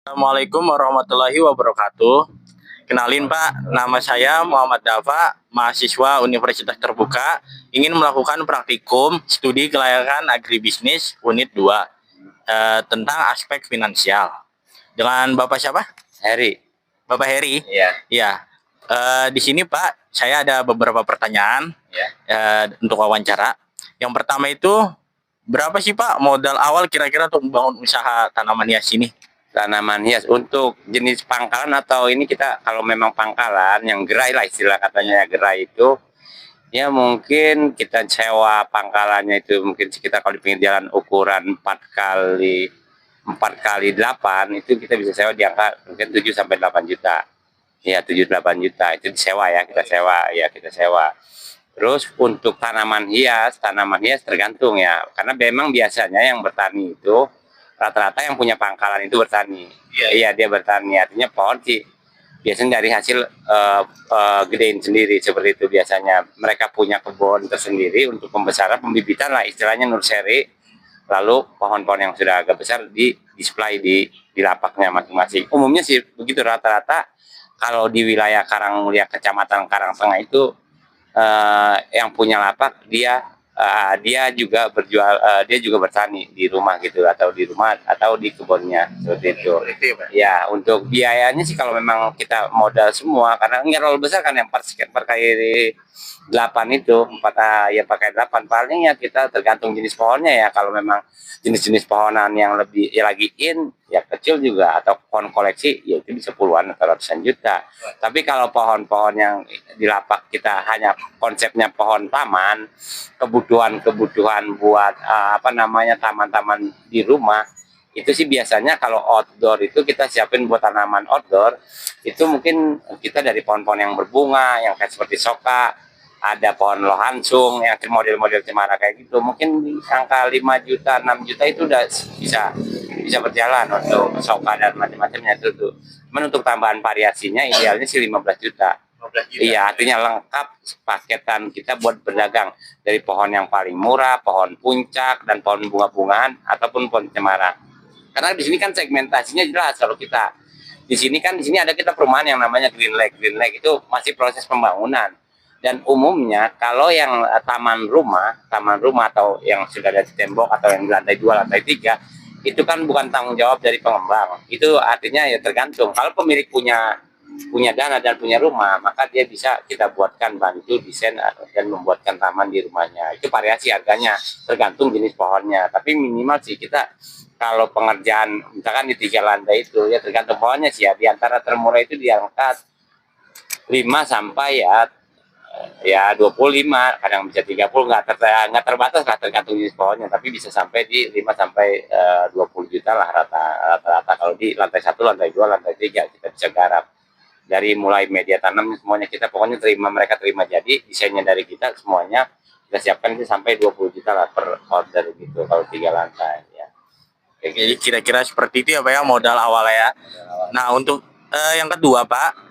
Assalamualaikum warahmatullahi wabarakatuh. Kenalin Pak, nama saya Muhammad Dafa, mahasiswa Universitas Terbuka, ingin melakukan praktikum studi kelayakan agribisnis unit 2 tentang aspek finansial. Dengan Bapak siapa? Heri. Bapak Heri? Iya. Iya. Di sini Pak, saya ada beberapa pertanyaan untuk wawancara. Yang pertama itu, berapa sih Pak modal awal kira-kira untuk membangun usaha tanaman hias ini? Tanaman hias untuk jenis pangkalan atau ini kita kalau memang pangkalan yang gerai lah istilah katanya gerai itu ya mungkin kita sewa pangkalannya itu mungkin sekitar kalau di pinggir jalan ukuran 4x8 itu kita bisa sewa di angka mungkin 7 sampai 8 juta. Ya 7-8 juta itu disewa ya kita sewa. Terus untuk tanaman hias tergantung ya karena memang biasanya yang bertani itu rata-rata yang punya pangkalan itu bertani. Iya, dia bertani. Artinya pohon sih biasanya dari hasil gedein sendiri seperti itu biasanya. Mereka punya kebun tersendiri untuk pembesaran, pembibitan lah istilahnya nursery. Lalu pohon-pohon yang sudah agak besar di display di lapaknya masing-masing. Umumnya sih begitu rata-rata kalau di wilayah Karangmulia, Kecamatan Karangtengah itu yang punya lapak dia juga dia juga bertani di rumah gitu atau di rumah atau di kebunnya seperti itu. Ya untuk biayanya sih kalau memang kita modal semua karena nggak terlalu besar kan yang per kali 8 itu 4 ya pakai 8 paling ya kita tergantung jenis pohonnya ya kalau memang jenis-jenis pohonan yang lebih ya lagi in ya kecil juga atau pohon koleksi ya itu bisa puluhan atau ratusan juta. Tapi kalau pohon-pohon yang di lapak kita hanya konsepnya pohon taman, kebutuhan buat taman-taman di rumah itu sih biasanya kalau outdoor itu kita siapin buat tanaman outdoor itu mungkin kita dari pohon-pohon yang berbunga yang kayak seperti soka, ada pohon lohansung yang model-model cemara kayak gitu mungkin di angka 5 juta 6 juta itu udah bisa berjalan untuk soka dan macam-macamnya itu tuh. Cuman untuk tambahan variasinya idealnya sih 15 juta. Iya, artinya lengkap paketan kita buat berdagang dari pohon yang paling murah, pohon puncak dan pohon bunga-bungaan ataupun pohon cemara. Karena di sini kan segmentasinya jelas kalau kita di sini ada kita perumahan yang namanya Green Lake. Green Lake itu masih proses pembangunan. Dan umumnya kalau yang taman rumah atau yang sudah ada di tembok atau yang di lantai 2, lantai 3 itu kan bukan tanggung jawab dari pengembang. Itu artinya ya tergantung. Kalau pemilik punya dana dan punya rumah, maka dia bisa kita buatkan bantu desain dan membuatkan taman di rumahnya. Itu variasi harganya, tergantung jenis pohonnya. Tapi minimal sih kita kalau pengerjaan misalkan di 3 lantai itu ya tergantung pohonnya sih ya. Di antara termurah itu diangkat 5 sampai ya 25, kadang bisa 30, nggak terbatas lah tergantung jenis pohonnya, tapi bisa sampai di 5 sampai 20 juta lah rata-rata kalau di lantai 1, lantai 2, lantai 3 kita bisa garap. Dari mulai media tanam semuanya kita pokoknya mereka terima jadi desainnya dari kita semuanya kita siapkan itu sampai 20 juta lah per order gitu kalau 3 lantai ya. Jadi kira-kira seperti itu ya Pak ya modal awalnya ya. Nah untuk yang kedua Pak,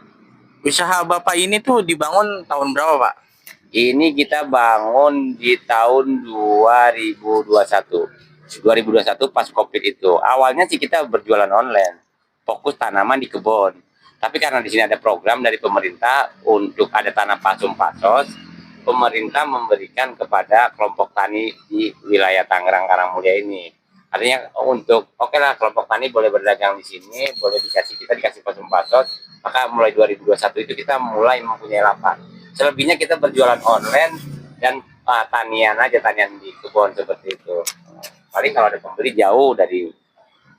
usaha Bapak ini tuh dibangun tahun berapa Pak? Ini kita bangun di tahun 2021. 2021 pas COVID itu. Awalnya sih kita berjualan online, fokus tanaman di kebun. Tapi karena di sini ada program dari pemerintah untuk ada tanah pasum-pasos, pemerintah memberikan kepada kelompok tani di wilayah Tangerang Karangmulia ini. Artinya untuk oke lah kelompok tani boleh berdagang di sini, boleh dikasih pasum-pasos, maka mulai 2021 itu kita mulai mempunyai lapak. Selebihnya kita berjualan online dan tanian di kebun seperti itu. Paling kalau ada pembeli jauh dari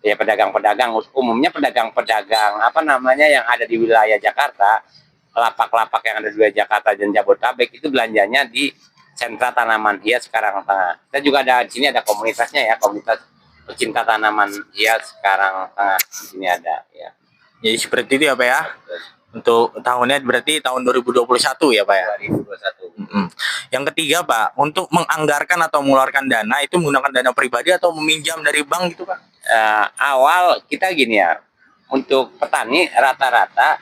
ya pedagang-pedagang, umumnya pedagang-pedagang yang ada di wilayah Jakarta, lapak-lapak yang ada di wilayah Jakarta dan Jabodetabek itu belanjanya di sentra tanaman hias Karangtengah. Kita juga ada di sini ada komunitasnya ya, komunitas pecinta tanaman hias Karangtengah di sini ada ya. Jadi seperti itu ya Pak ya. Untuk tahunnya berarti tahun 2021 ya Pak ya. 2021. Yang ketiga Pak, untuk menganggarkan atau mengeluarkan dana itu menggunakan dana pribadi atau meminjam dari bank gitu Pak? Awal kita gini ya, untuk petani rata-rata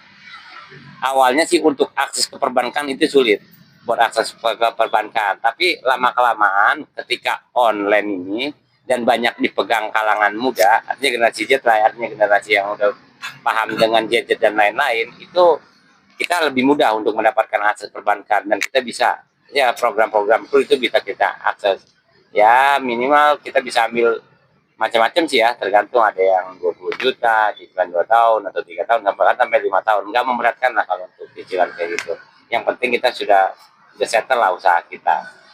awalnya sih untuk akses ke perbankan itu sulit buat akses ke perbankan. Tapi lama-kelamaan ketika online ini dan banyak dipegang kalangan muda, artinya generasi Z lah, artinya generasi yang udah paham dengan gadget dan lain-lain, itu kita lebih mudah untuk mendapatkan akses perbankan, dan kita bisa ya program-program itu bisa kita akses. Ya minimal kita bisa ambil macam-macam sih ya, tergantung, ada yang 20 juta, cicilan 2 tahun atau 3 tahun, sampai 5 tahun. Nggak memberatkan lah kalau untuk cicilan kayak gitu. Yang penting kita sudah settle lah usaha kita.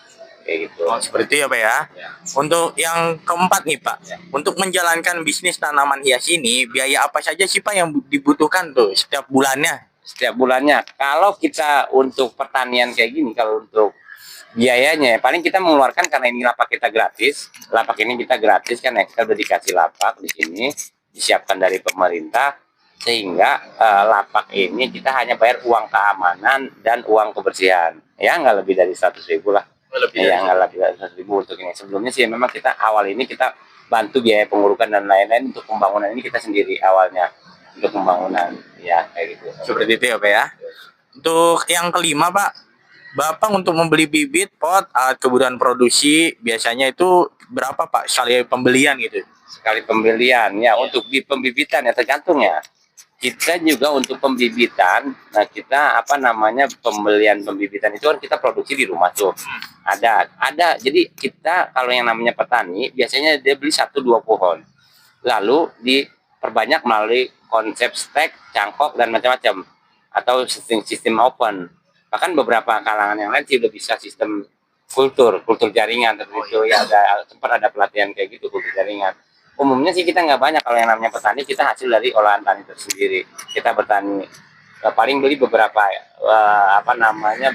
Kayak gitu. Oh, seperti itu ya Pak ya. Ya. Untuk yang keempat nih Pak, Ya. untuk menjalankan bisnis tanaman hias ini, biaya apa saja sih Pak yang dibutuhkan tuh setiap bulannya? Setiap bulannya, kalau kita untuk pertanian kayak gini, kalau untuk biayanya paling kita mengeluarkan, karena ini lapak kita gratis, lapak ini kita gratis kan ya, kita udah dikasih lapak di sini, disiapkan dari pemerintah, sehingga lapak ini kita hanya bayar uang keamanan dan uang kebersihan, ya nggak lebih dari 100.000 lah. Ya nggak lebih dari 100.000 untuk ini. Sebelumnya sih memang kita awal ini kita bantu biaya pengurukan dan lain-lain, untuk pembangunan ini kita sendiri awalnya, untuk pembangunan ya kayak gitu. Seperti itu ya Pak ya. Untuk yang kelima Pak, Bapak untuk membeli bibit, pot, alat kebutuhan produksi biasanya itu berapa Pak sekali pembelian gitu? Sekali pembelian ya, untuk di pembibitan ya tergantung ya. Kita juga untuk pembibitan, nah kita apa namanya, pembelian pembibitan itu kan kita produksi di rumah tuh. Ada. Jadi kita kalau yang namanya petani biasanya dia beli 1-2 pohon. Lalu diperbanyak melalui konsep stek, cangkok dan macam-macam, atau sistem open. Bahkan beberapa kalangan yang lain sih udah bisa sistem kultur jaringan seperti itu ya, sempat ada pelatihan kayak gitu, kultur jaringan. Umumnya sih kita nggak banyak, kalau yang namanya petani kita hasil dari olahan tani tersendiri. Kita bertani paling beli beberapa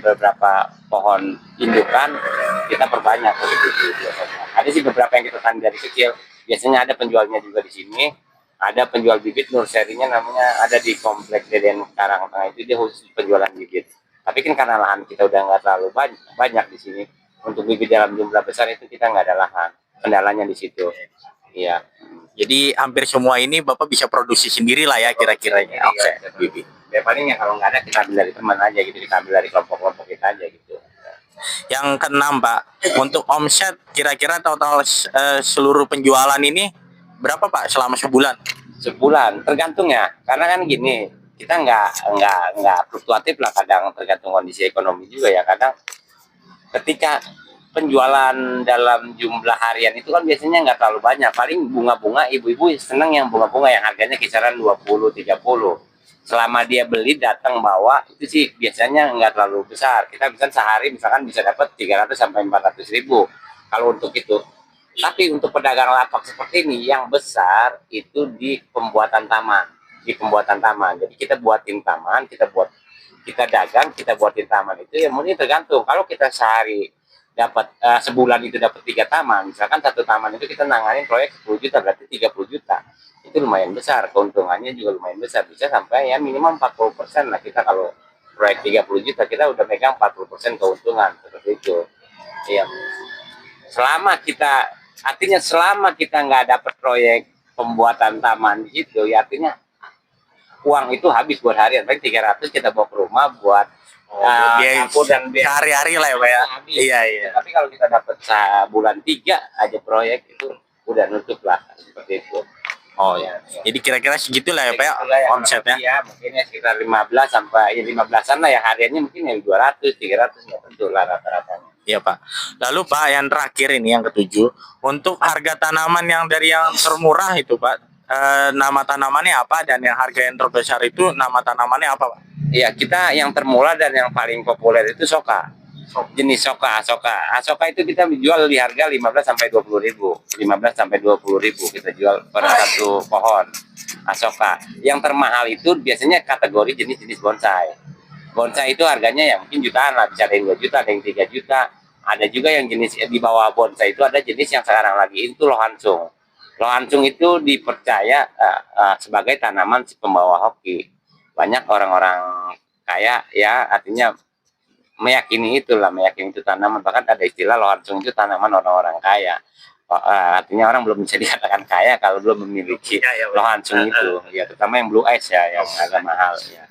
beberapa pohon indukan, kita perbanyak begitu. Ada sih beberapa yang kita tani dari kecil, biasanya ada penjualnya juga di sini. Ada penjual bibit, nurserinya namanya, ada di kompleks Deden Karang Tengah, itu dia khusus penjualan bibit. Tapi kan karena lahan kita udah nggak terlalu banyak di sini, untuk bibit dalam jumlah besar itu kita nggak ada lahan, kendalanya di situ. Iya. Jadi hampir semua ini Bapak bisa produksi sendiri lah ya kira-kira. Oke. Bibit. Ya palingnya kalau nggak ada kita ambil dari teman aja gitu, kita ambil dari kelompok-kelompok kita aja gitu. Yang keenam Pak, untuk omset kira-kira total seluruh penjualan ini berapa Pak selama sebulan? Sebulan tergantung ya, karena kan gini, kita nggak fluktuatif lah, kadang tergantung kondisi ekonomi juga ya. Kadang ketika penjualan dalam jumlah harian itu kan biasanya nggak terlalu banyak, paling bunga-bunga, ibu-ibu seneng yang bunga-bunga yang harganya kisaran 20-30. Selama dia beli datang bawa, itu sih biasanya nggak terlalu besar. Kita bisa sehari misalkan bisa dapat 300-400 ribu kalau untuk itu. Tapi untuk pedagang lapak seperti ini yang besar itu di pembuatan taman, jadi kita buatin taman, kita dagang, kita buatin taman itu ya, mungkin tergantung. Kalau kita sehari dapat sebulan itu dapat 3 taman, misalkan satu taman itu kita nanganin proyek 10 juta, berarti 30 juta, itu lumayan besar, keuntungannya juga lumayan besar, bisa sampai ya minimal 40% lah. Kita kalau proyek 30 juta kita udah megang 40% keuntungan, seperti itu ya. Selama kita nggak dapat proyek pembuatan taman di situ ya, artinya uang itu habis buat harian, paling 300 kita bawa ke rumah buat biaya dan sehari-hari lah ya Pak ya. Iya. Tapi kalau kita dapat bulan 3 aja proyek itu udah nutup lah, seperti itu. Oh ya. Jadi kira-kira segitu lah ya Pak ya omsetnya. Ya mungkin ya sekitar 15 sampai ya 15-an lah ya, hariannya mungkin ya 200 300 nggak tentu lah rata-ratanya. Iya Pak. Lalu Pak yang terakhir ini yang ketujuh, untuk harga tanaman yang dari yang termurah itu Pak, nama tanamannya apa, dan yang harga yang terbesar itu nama tanamannya apa Pak? Iya, kita yang termurah dan yang paling populer itu soka. Jenis Asoka itu kita jual di harga 15 sampai 20 ribu. 15 sampai 20 ribu kita jual per satu pohon Asoka. Yang termahal itu biasanya kategori jenis-jenis bonsai. Bonsai itu harganya ya mungkin jutaan lah, bisa ada yang 2 juta, ada yang 3 juta. Ada juga yang jenis di bawah bonsai itu, ada jenis yang sekarang lagi itu lohansung. Lohansung itu dipercaya sebagai tanaman pembawa hoki. Banyak orang-orang kaya ya, artinya meyakini itu tanaman. Bahkan ada istilah lohansung itu tanaman orang-orang kaya. Artinya orang belum bisa dikatakan kaya kalau belum memiliki lohansung itu ya, terutama yang blue ice ya, yang agak mahal ya.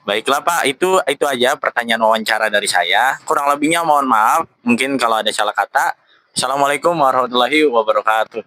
Baiklah Pak, itu aja pertanyaan wawancara dari saya. Kurang lebihnya mohon maaf, mungkin kalau ada salah kata. Assalamualaikum warahmatullahi wabarakatuh.